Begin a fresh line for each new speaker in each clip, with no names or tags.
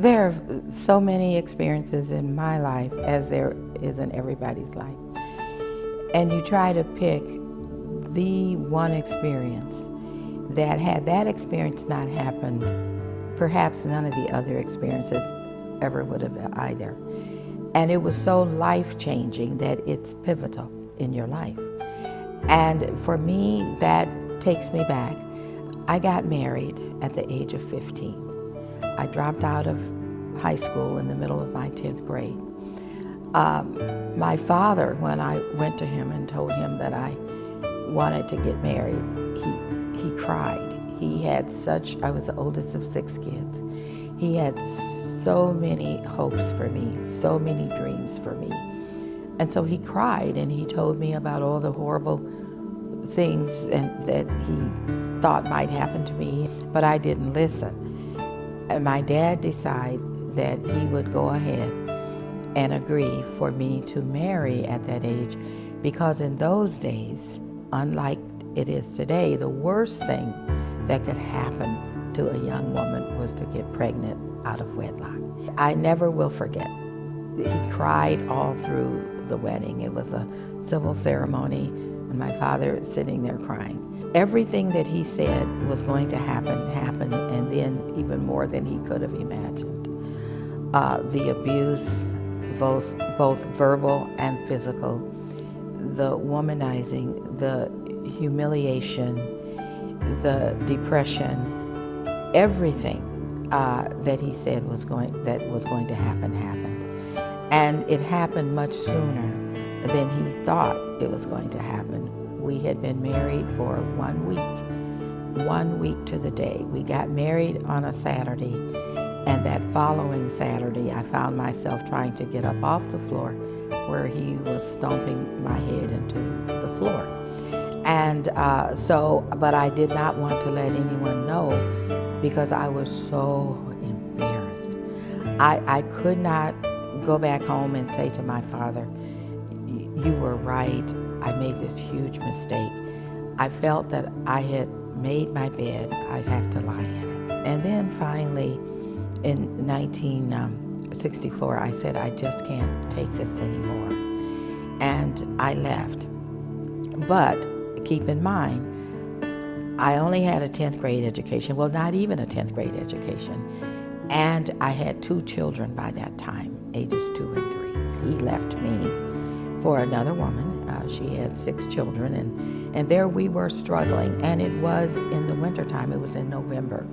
There are so many experiences in my life, as there is in everybody's life. And you try to pick the one experience that, had that experience not happened, perhaps none of the other experiences ever would have either. And it was so life-changing that it's pivotal in your life. And for me, that takes me back. I got married at the age of 15. I dropped out of high school in the middle of my 10th grade. My father, when I went to him and told him that I wanted to get married, he cried. He had I was the oldest of 6 kids. He had so many hopes for me, so many dreams for me. And so he cried, and he told me about all the horrible things that he thought might happen to me, but I didn't listen. And my dad decided that he would go ahead and agree for me to marry at that age, because in those days, unlike it is today, the worst thing that could happen to a young woman was to get pregnant out of wedlock. I never will forget. He cried all through the wedding. It was a civil ceremony, and my father is sitting there crying. Everything that he said was going to happen, happened, and then even more than he could have imagined. The abuse, both verbal and physical, the womanizing, the humiliation, the depression, everything that he said was going to happen happened. And it happened much sooner than he thought it was going to happen. We had been married for 1 week to the day. We got married on a Saturday, and that following Saturday, I found myself trying to get up off the floor where he was stomping my head into the floor. And but I did not want to let anyone know, because I was so embarrassed. I could not go back home and say to my father, "You were right. I made this huge mistake." I felt that I had made my bed, I'd have to lie in it. And then finally, in 1964, I said, "I just can't take this anymore." And I left. But keep in mind, I only had a 10th grade education, well, not even a 10th grade education. And I had 2 children by that time, ages 2 and 3. He left me for another woman. She had 6 children, and there we were struggling. And it was in the wintertime, it was in November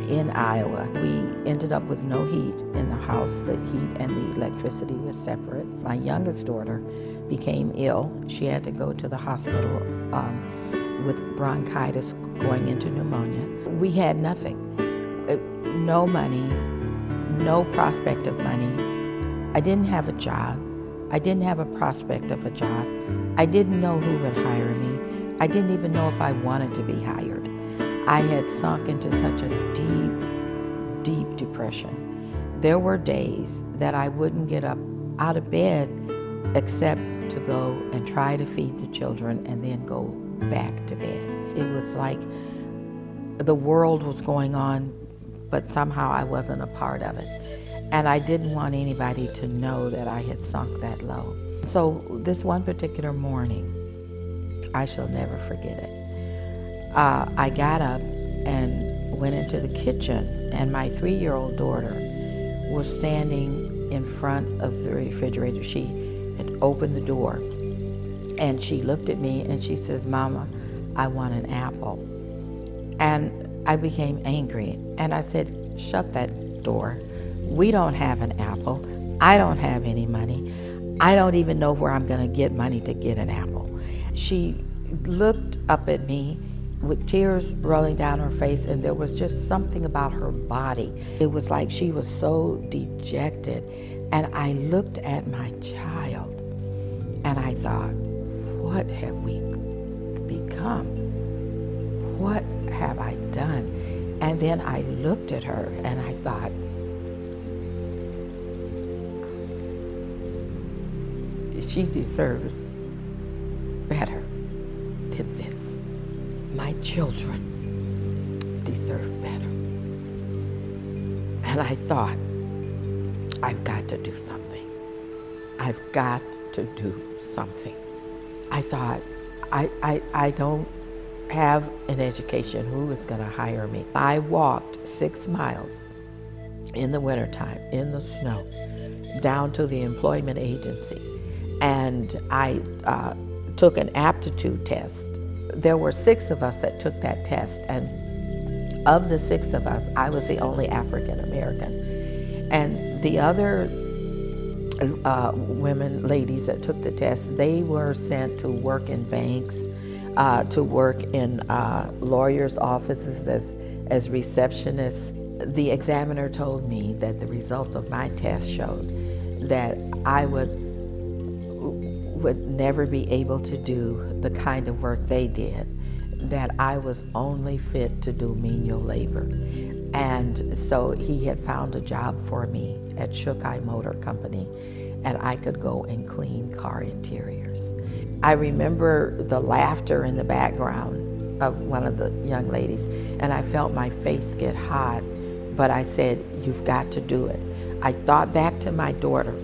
in Iowa. We ended up with no heat in the house. The heat and the electricity was separate. My youngest daughter became ill. She had to go to the hospital with bronchitis going into pneumonia. We had nothing. No money, no prospect of money. I didn't have a job. I didn't have a prospect of a job. I didn't know who would hire me. I didn't even know if I wanted to be hired. I had sunk into such a deep, deep depression. There were days that I wouldn't get up out of bed except to go and try to feed the children and then go back to bed. It was like the world was going on, but somehow I wasn't a part of it. And I didn't want anybody to know that I had sunk that low. So this one particular morning, I shall never forget it. I got up and went into the kitchen, and my 3-year-old daughter was standing in front of the refrigerator. She had opened the door, and she looked at me and she says, "Mama, I want an apple." And I became angry, and I said, "Shut that door. We don't have an apple. I don't have any money. I don't even know where I'm going to get money to get an apple." She looked up at me with tears rolling down her face, and there was just something about her body. It was like she was so dejected. And I looked at my child, and I thought, what have we become? What have I done? And then I looked at her, and I thought, she deserves better than this. My children deserve better. And I thought, I've got to do something. I've got to do something. I thought, I don't have an education. Who is going to hire me? I walked 6 miles in the wintertime, in the snow, down to the employment agency. And I took an aptitude test. There were 6 of us that took that test. And of the 6 of us, I was the only African American. And the other ladies that took the test, they were sent to work in banks, to work in lawyers' offices as receptionists. The examiner told me that the results of my test showed that I would never be able to do the kind of work they did, that I was only fit to do menial labor. And so he had found a job for me at HLIC Motor Company, and I could go and clean car interiors. I remember the laughter in the background of one of the young ladies, and I felt my face get hot, but I said, you've got to do it. I thought back to my daughter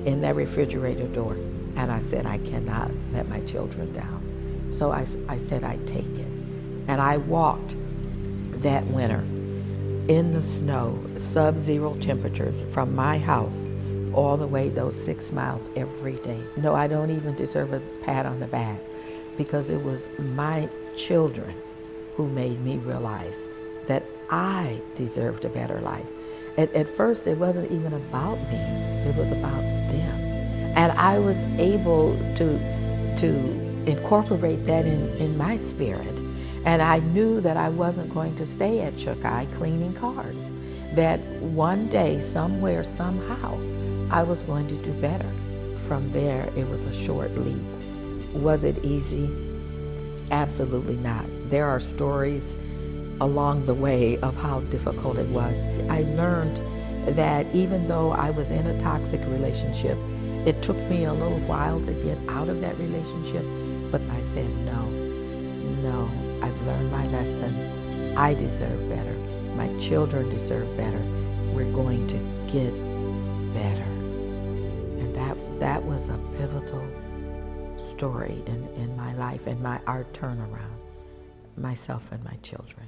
in that refrigerator door, and I said, I cannot let my children down. So I said, I'd take it. And I walked that winter in the snow, sub-zero temperatures, from my house all the way those 6 miles every day. No, I don't even deserve a pat on the back, because it was my children who made me realize that I deserved a better life. At first, it wasn't even about me, it was about them. And I was able to incorporate that in my spirit. And I knew that I wasn't going to stay at HLIC cleaning cars, that one day, somewhere, somehow, I was going to do better. From there, it was a short leap. Was it easy? Absolutely not. There are stories along the way of how difficult it was. I learned that even though I was in a toxic relationship, it took me a little while to get out of that relationship, but I said, no, I've learned my lesson. I deserve better. My children deserve better. We're going to get better. And that was a pivotal story in my life and our turnaround, myself and my children.